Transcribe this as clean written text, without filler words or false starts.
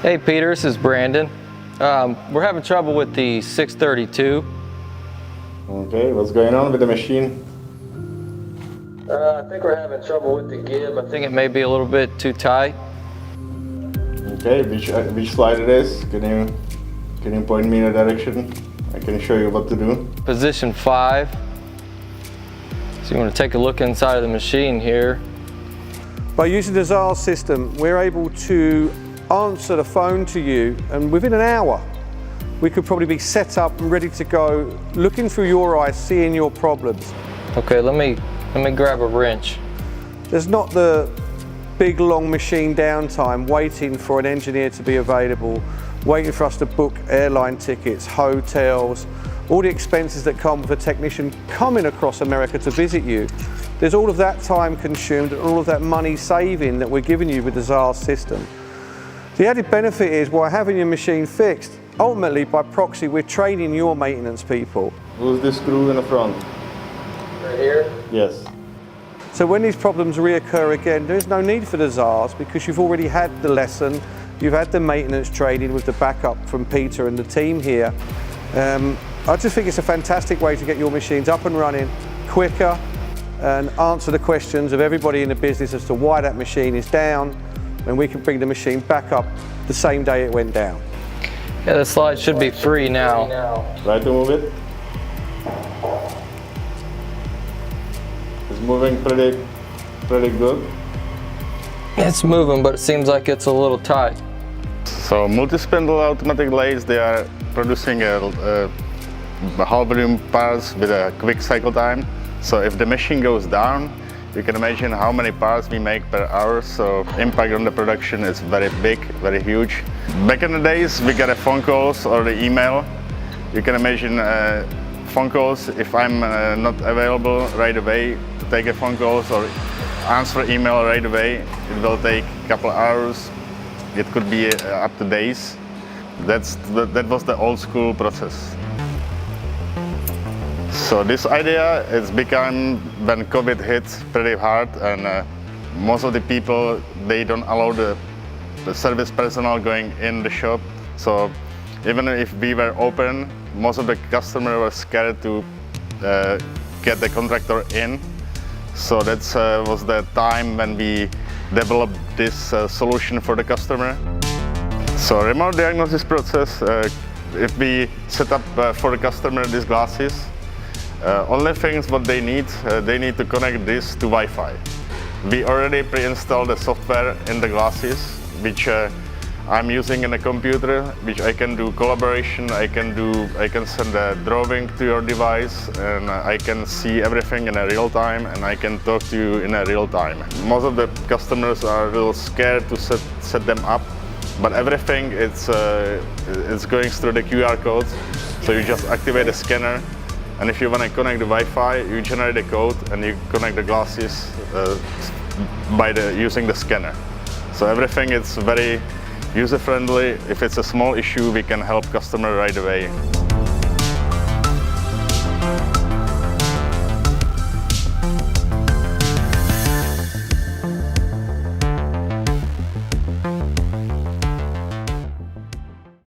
Hey Peter, this is Brandon. We're having trouble with the 632. Okay, what's going on with the machine? I think we're having trouble with the give. I think it may be a little bit too tight. Okay, which slide it is? Can you point me in a direction? I can show you what to do. Position 5. So you want to take a look inside of the machine here. By using the ZAR system, we're able to answer the phone to you, and within an hour we could probably be set up and ready to go, looking through your eyes, seeing your problems. Okay, let me grab a wrench. There's not the big long machine downtime waiting for an engineer to be available, waiting for us to book airline tickets, hotels, all the expenses that come with a technician coming across America to visit you. There's all of that time consumed and all of that money saving that we're giving you with the ZAR system. The added benefit is, by having your machine fixed, ultimately by proxy we're training your maintenance people. Who's this screw in the front? Right here? Yes. So when these problems reoccur again, there is no need for the ZARs, because you've already had the lesson, you've had the maintenance training with the backup from Peter and the team here. I just think it's a fantastic way to get your machines up and running quicker and answer the questions of everybody in the business as to why that machine is down, and we can bring the machine back up the same day it went down. Yeah, the slide should be free now. Try to move it. It's moving pretty good. It's moving, but it seems like it's a little tight. So multi-spindle automatic lathes, they are producing a high volume parts with a quick cycle time. So if the machine goes down, you can imagine how many parts we make per hour, so impact on the production is very big, very huge. Back in the days, we get phone calls or the email. You can imagine phone calls. If I'm not available right away to take a phone calls or answer email right away, it will take a couple hours. It could be up to days. That was the old school process. So this idea has become when COVID hit pretty hard, and most of the people, they don't allow the service personnel going in the shop. So even if we were open, most of the customers were scared to get the contractor in. So that was the time when we developed this solution for the customer. So remote diagnosis process, if we set up for the customer these glasses, only things what they need to connect this to Wi-Fi. We already pre-installed the software in the glasses, which I'm using in a computer, which I can do collaboration, I can send a drawing to your device, and I can see everything in a real time, and I can talk to you in a real time. Most of the customers are a little scared to set them up, but everything it's going through the QR code, so you just activate the scanner. And if you want to connect the Wi-Fi, you generate the code and you connect the glasses using the scanner. So everything is very user-friendly. If it's a small issue, we can help customer right away.